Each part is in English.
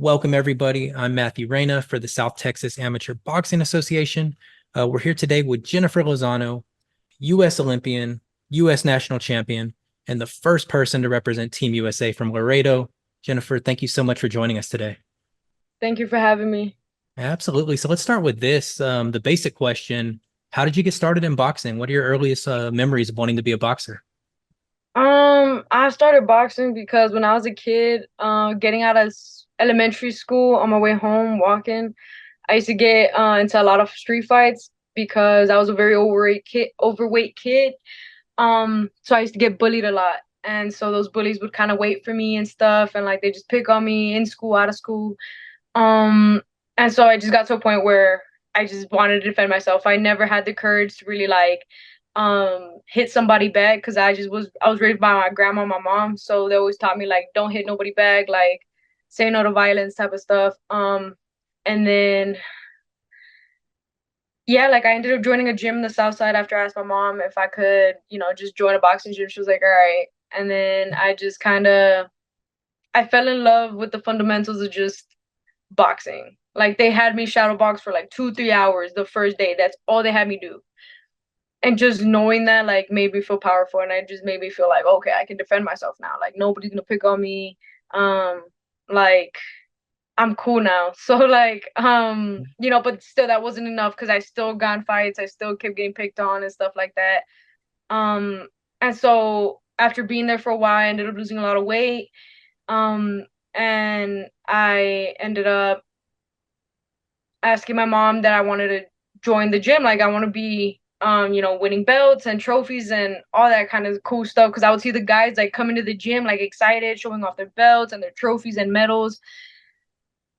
Welcome, everybody. I'm Matthew Reyna for the South Texas Amateur Boxing Association. We're here today with Jennifer Lozano, U.S. Olympian, U.S. national champion, and the first person to represent Team USA from Laredo. Jennifer, thank you so much for joining us today. Thank you for having me. Absolutely. So let's start with this. The basic question: how did you get started in boxing? What are your earliest memories of wanting to be a boxer? I started boxing because when I was a kid, getting out of elementary school on my way home, walking, I used to get into a lot of street fights because I was a very overweight kid. So I used to get bullied a lot. And so those bullies would kind of wait for me and stuff, and like they just pick on me in school, out of school. Um, and so I just got to a point where I just wanted to defend myself. I never had the courage to really like hit somebody back because I was raised by my grandma and my mom. So they always taught me like don't hit nobody back, like say no to violence type of stuff. And then yeah, like I ended up joining a gym in the South Side after I asked my mom if I could, just join a boxing gym. She was like, all right. And then I just I fell in love with the fundamentals of just boxing. Like they had me shadow box for like 2, 3 hours the first day. That's all they had me do. And just knowing that like made me feel powerful, and it just made me feel like okay, I can defend myself now. Like nobody's gonna pick on me. Um, like I'm cool now. So but still that wasn't enough because I still got in fights. I still kept getting picked on and stuff like that. Um, and so after being there for a while, I ended up losing a lot of weight. Um, and I ended up asking my mom that I wanted to join the gym. Like I want to be winning belts and trophies and all that kind of cool stuff. Cause I would see the guys like coming to the gym like excited, showing off their belts and their trophies and medals.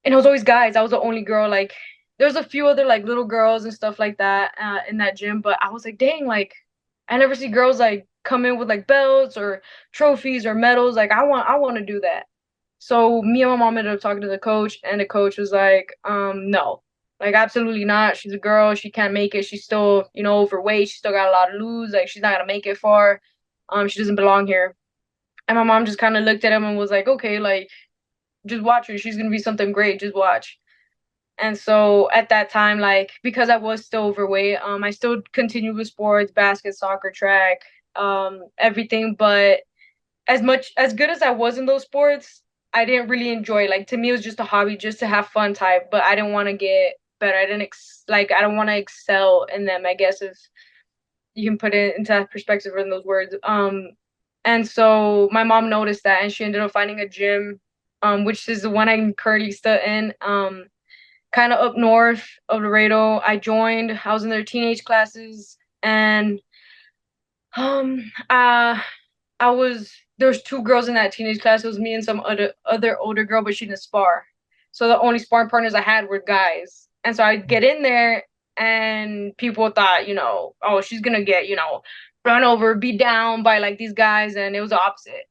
And it was always guys. I was the only girl. Like there's a few other like little girls and stuff like that in that gym, but I was like, dang, like I never see girls like come in with like belts or trophies or medals. Like I want to do that. So me and my mom ended up talking to the coach, and the coach was like, no, like absolutely not. She's a girl. She can't make it. She's still, overweight. She still got a lot to lose. Like she's not gonna make it far. She doesn't belong here. And my mom just kind of looked at him and was like, okay, like just watch her. She's gonna be something great. Just watch. And so at that time, like because I was still overweight, I still continued with sports, basket, soccer, track, everything. But as good as I was in those sports, I didn't really enjoy it. Like to me, it was just a hobby, just to have fun type. But I didn't want to get better. I don't want to excel in them. I guess if you can put it into that perspective in those words. And so my mom noticed that, and she ended up finding a gym, which is the one I'm currently still in. Kind of up north of Laredo. I joined. I was in their teenage classes, and uh I was there's two girls in that teenage class. It was me and some other older girl, but she didn't spar. So the only sparring partners I had were guys. And so I'd get in there and people thought, oh, she's gonna get, run over, beat down by like these guys, and it was the opposite.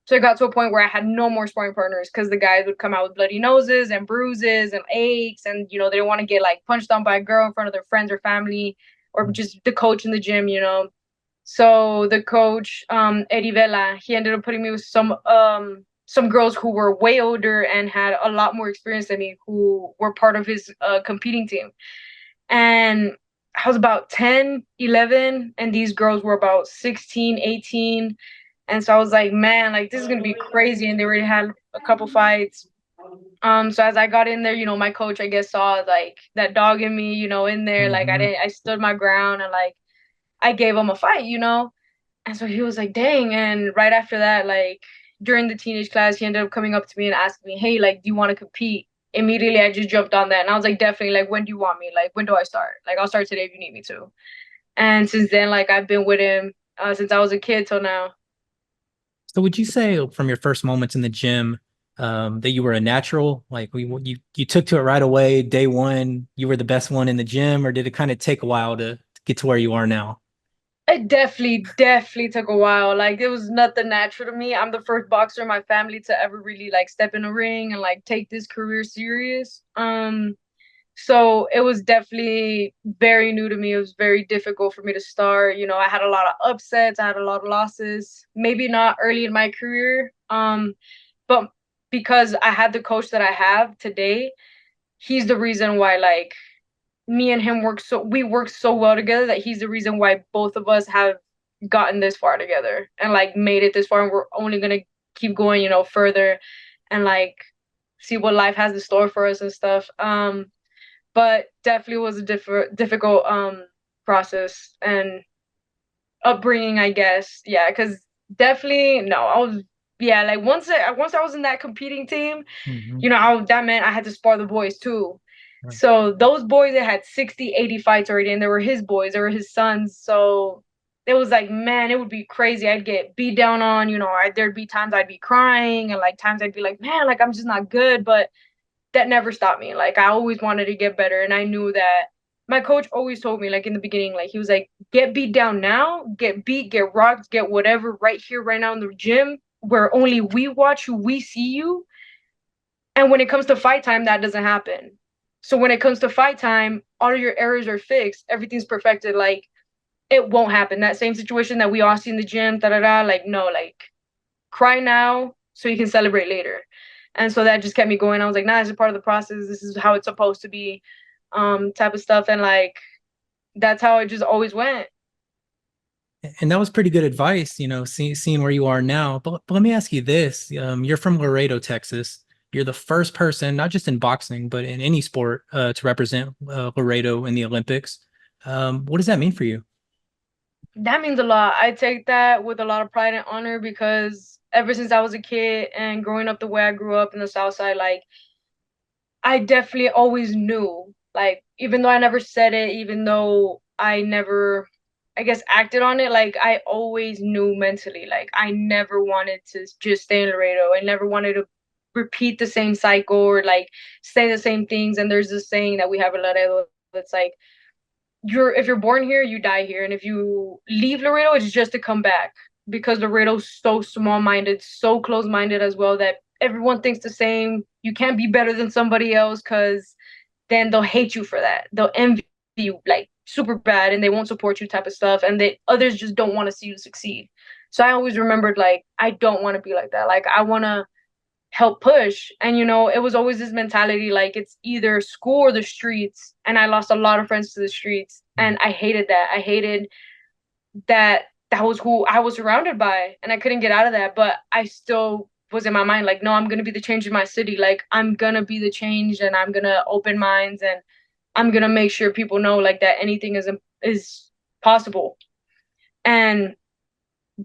So it got to a point where I had no more sparring partners because the guys would come out with bloody noses and bruises and aches, and they don't want to get like punched on by a girl in front of their friends or family or just the coach in the gym. So the coach, Eddie Vela, he ended up putting me with some girls who were way older and had a lot more experience than me, who were part of his competing team. And I was about 10, 11, and these girls were about 16, 18. And so I was like, man, like this is gonna be crazy. And they already had a couple fights. So as I got in there, my coach, I guess, saw like that dog in me, in there. Like Mhm. I stood my ground, and like I gave him a fight. And so he was like, dang. And right after that, like during the teenage class, he ended up coming up to me and asking me, hey, like, do you want to compete? Immediately, I just jumped on that. And I was like, definitely, like, when do you want me? Like, when do I start? Like, I'll start today if you need me to. And since then, like, I've been with him since I was a kid till now. So would you say from your first moments in the gym, that you were a natural? Like you took to it right away, day one, you were the best one in the gym, or did it kind of take a while to get to where you are now? It definitely took a while. Like, it was nothing natural to me. I'm the first boxer in my family to ever really, like, step in a ring and, like, take this career serious. So it was definitely very new to me. It was very difficult for me to start. I had a lot of upsets, I had a lot of losses. Maybe not early in my career. But because I had the coach that I have today, he's the reason why like me and him work so well together that he's the reason why both of us have gotten this far together and like made it this far, and we're only gonna keep going, further and like see what life has in store for us and stuff. But definitely was a difficult process and upbringing, I guess. Yeah, because definitely no, I was yeah, like once I was in that competing team, Hmm. that meant I had to spar the boys too. Right. So those boys they had 60, 80 fights already, and they were his boys, they were his sons. So it was like, man, it would be crazy. I'd get beat down on, there'd be times I'd be crying and like times I'd be like, man, like I'm just not good. But that never stopped me. Like I always wanted to get better, and I knew that my coach always told me, like in the beginning, like he was like, get beat down now, get beat, get rocked, get whatever right here, right now in the gym where only we watch you, we see you. And when it comes to fight time, that doesn't happen. So when it comes to fight time, all of your errors are fixed, everything's perfected. Like it won't happen. That same situation that we all see in the gym, da da da. Like no, like cry now so you can celebrate later. And so that just kept me going. I was like, nah, this is part of the process. This is how it's supposed to be, type of stuff. And like that's how it just always went. And that was pretty good advice, seeing where you are now. But let me ask you this. You're from Laredo, Texas. You're the first person, not just in boxing, but in any sport, to represent Laredo in the Olympics. What does that mean for you? That means a lot. I take that with a lot of pride and honor because ever since I was a kid and growing up the way I grew up in the South Side, like I definitely always knew, like, even though I never said it, even though I never, I guess, acted on it, like, I always knew mentally, like, I never wanted to just stay in Laredo. I never wanted to repeat the same cycle or, like, say the same things. And there's this saying that we have in Laredo that's like, if you're born here, you die here. And if you leave Laredo, it's just to come back because Laredo's so small minded, so close minded as well that everyone thinks the same. You can't be better than somebody else because then they'll hate you for that. They'll envy you like super bad and they won't support you type of stuff. And they others just don't want to see you succeed. So I always remembered like I don't want to be like that. Like I want to help push. And it was always this mentality like it's either school or the streets. And I lost a lot of friends to the streets. And I hated that. I hated that that was who I was surrounded by. And I couldn't get out of that. But I still was in my mind like, no, I'm gonna be the change in my city. Like I'm gonna be the change and I'm gonna open minds and I'm gonna make sure people know like that anything is possible. And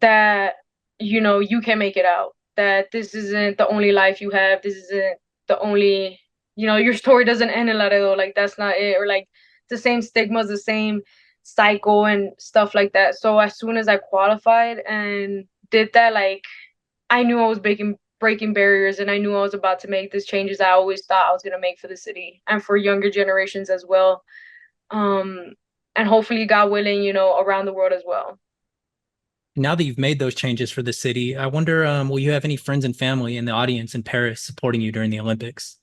that you can make it out, that this isn't the only life you have, this isn't the only, your story doesn't end in Laredo, like that's not it, or like the same stigmas, the same cycle and stuff like that. So as soon as I qualified and did that, like I knew I was breaking barriers, and I knew I was about to make these changes I always thought I was going to make for the city and for younger generations as well. um and hopefully, God willing, around the world as well. Now that you've made those changes for the city, I wonder, will you have any friends and family in the audience in Paris supporting you during the Olympics?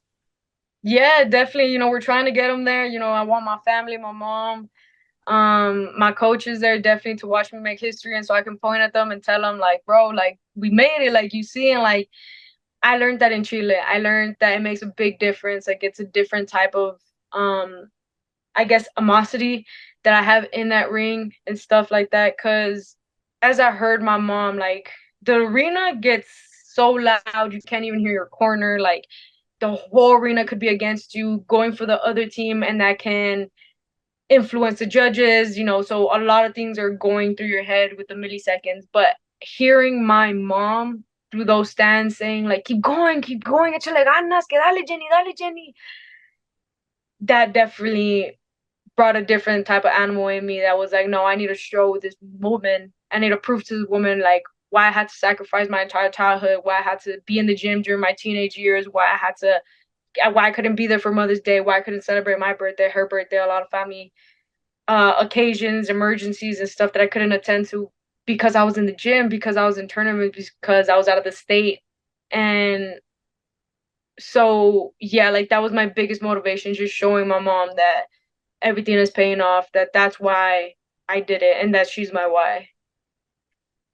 Yeah, definitely. We're trying to get them there. I want my family, my mom, my coaches there definitely to watch me make history, and so I can point at them and tell them like, bro, like we made it, like you see, and like I learned that in Chile. I learned that it makes a big difference. Like it's a different type of I guess animosity that I have in that ring and stuff like that. Cause as I heard my mom, like the arena gets so loud you can't even hear your corner. Like the whole arena could be against you, going for the other team, and that can influence the judges, so a lot of things are going through your head with the milliseconds. But hearing my mom through those stands saying like keep going, échale ganas, que dale Jenny, that definitely brought a different type of animal in me that was like, no, I need to show this woman. I need to prove to this woman like why I had to sacrifice my entire childhood, why I had to be in the gym during my teenage years, why I couldn't be there for Mother's Day, why I couldn't celebrate my birthday, her birthday, a lot of family occasions, emergencies, and stuff that I couldn't attend to because I was in the gym, because I was in tournaments, because I was out of the state. And so, yeah, like that was my biggest motivation, just showing my mom that everything is paying off, that that's why I did it, and that she's my why.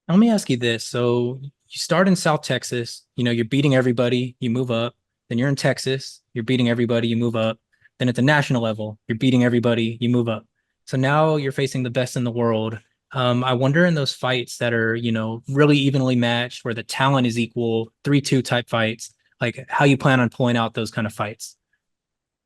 Let me ask you this. So you start in South Texas, you're beating everybody, you move up. Then you're in Texas, you're beating everybody, you move up. Then at the national level, you're beating everybody, you move up. So now you're facing the best in the world. I wonder in those fights that are, really evenly matched, where the talent is equal, 3-2 type fights, like how you plan on pulling out those kind of fights.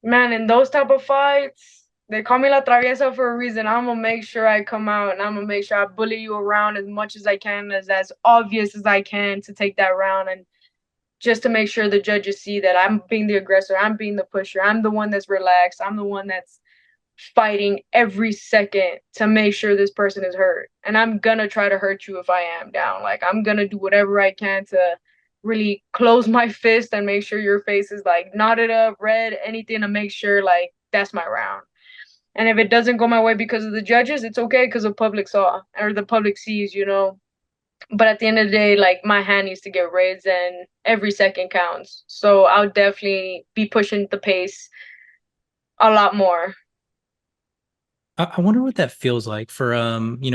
Man, in those type of fights, they call me La Traviesa for a reason. I'm gonna make sure I come out and I'm gonna make sure I bully you around as much as I can, as obvious as I can to take that round, and just to make sure the judges see that I'm being the aggressor, I'm being the pusher, I'm the one that's relaxed, I'm the one that's fighting every second to make sure this person is hurt. And I'm gonna try to hurt you if I am down. Like I'm gonna do whatever I can to really close my fist and make sure your face is like knotted up, red, anything to make sure like that's my round. And if it doesn't go my way because of the judges, it's okay because the public saw or the public sees. But at the end of the day, like my hand needs to get raised and every second counts. So I'll definitely be pushing the pace a lot more. I wonder what that feels like for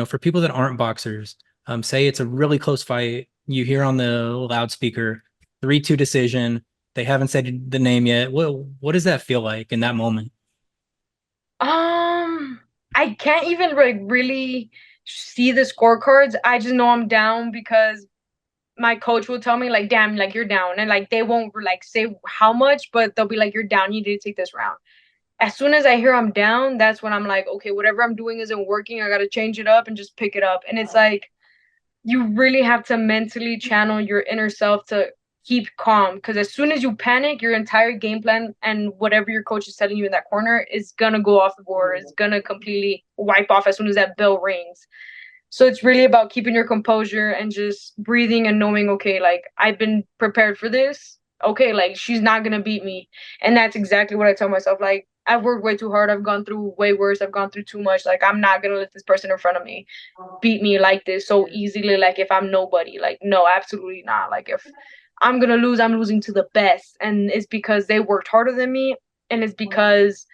for people that aren't boxers. Say it's a really close fight. You hear on the loudspeaker 3-2 decision. They haven't said the name yet. What does that feel like in that moment? Um, I can't even like really see the scorecards. I just know I'm down because my coach will tell me like, "Damn, like you're down," and like they won't like say how much, but they'll be like, "You're down. You need to take this round." As soon as I hear I'm down, that's when I'm like, "Okay, whatever I'm doing isn't working. I gotta change it up and just pick it up." And it's like you really have to mentally channel your inner self to keep calm because as soon as you panic, your entire game plan and whatever your coach is telling you in that corner is gonna go off the board. It's gonna completely wipe off as soon as that bell rings. So it's really about keeping your composure and just breathing and knowing, okay, like I've been prepared for this. Okay, like she's not gonna beat me. And that's exactly what I tell myself. Like I've worked way too hard. I've gone through way worse. I've gone through too much. Like I'm not gonna let this person in front of me beat me like this so easily, like if I'm nobody. Like no, absolutely not. Like if I'm gonna lose, I'm losing to the best, and it's because they worked harder than me, and it's because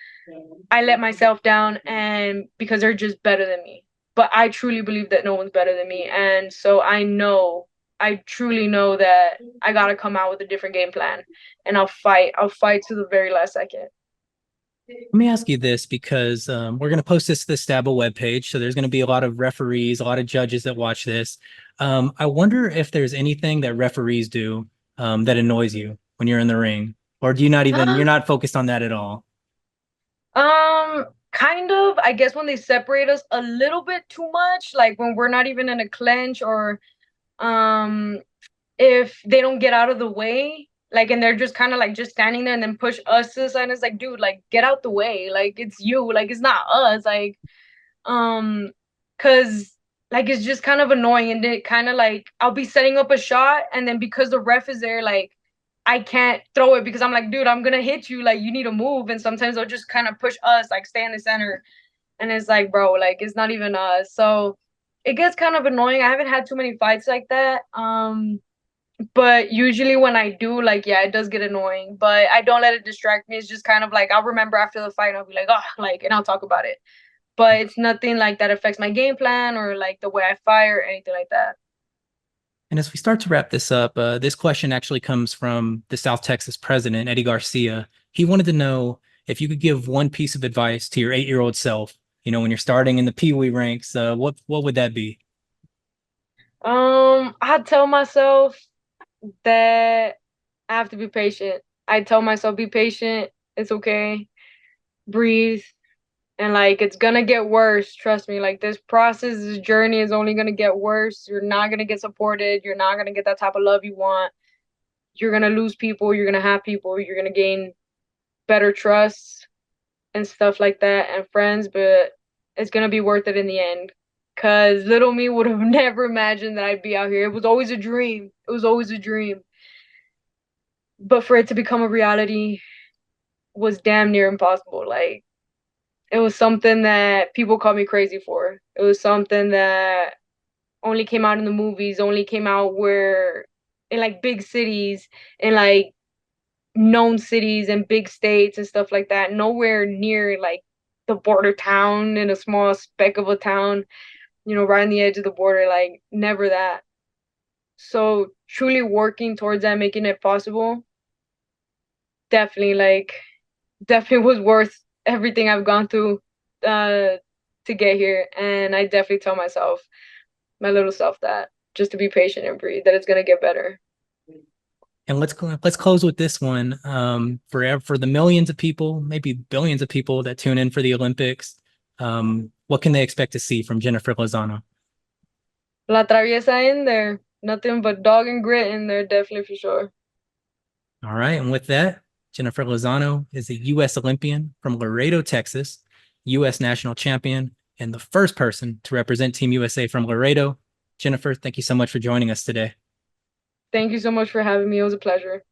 I let myself down, and because they're just better than me. But I truly believe that no one's better than me, and so I truly know that I gotta come out with a different game plan, and I'll fight to the very last second. Let me ask you this because we're going to post this to the Stabble webpage. So there's going to be a lot of referees, a lot of judges that watch this. I wonder if there's anything that referees do that annoys you when you're in the ring, or do you not even, you're not focused on that at all? Kind of. I guess when they separate us a little bit too much, like when we're not even in a clinch, or um, if they don't get out of the way, like, and they're just kind of like just standing there and then push us to the side. And it's like, dude, like, get out the way. Like, it's you. Like, it's not us. Like, um, cause like it's just kind of annoying, and it kind of like I'll be setting up a shot, and then because the ref is there, like I can't throw it because I'm like, dude, I'm gonna hit you. Like, you need to move. And sometimes they'll just kind of push us, like, stay in the center. And it's like, bro, like, it's not even us. So it gets kind of annoying. I haven't had too many fights like that. But usually when I do, like, yeah, it does get annoying. But I don't let it distract me. It's just kind of like I'll remember after the fight, and I'll be like, oh, like, and I'll talk about it. But it's nothing like that affects my game plan or like the way I fire or anything like that. And as we start to wrap this up, this question actually comes from the South Texas president, Eddie Garcia. He wanted to know if you could give one piece of advice to your 8-year-old self, when you're starting in the Pee Wee ranks, what would that be? I tell myself that I have to be patient. I tell myself, be patient. It's okay. Breathe. And like, it's gonna get worse. Trust me. Like, this process, this journey is only gonna get worse. You're not gonna get supported. You're not gonna get that type of love you want. You're gonna lose people. You're gonna have people. You're gonna gain better trust and stuff like that and friends, but it's gonna be worth it in the end. Cause little me would have never imagined that I'd be out here. It was always a dream. It was always a dream. But for it to become a reality was damn near impossible. Like, it was something that people called me crazy for. It was something that only came out in the movies, only came out where in like big cities, in like known cities and big states and stuff like that. Nowhere near like the border town in a small speck of a town, right on the edge of the border. Like, never that. So truly working towards that, making it possible, definitely definitely was worth everything I've gone through to get here. And I definitely tell myself, my little self, that just to be patient and breathe, that it's gonna get better. And let's close with this one. For the millions of people, maybe billions of people that tune in for the Olympics, what can they expect to see from Jennifer Lozano? La traviesa in there, nothing but dog and grit in there, definitely for sure. All right, and with that, Jennifer Lozano is a U.S. Olympian from Laredo, Texas, U.S. national champion, and the first person to represent Team USA from Laredo. Jennifer, thank you so much for joining us today. Thank you so much for having me. It was a pleasure.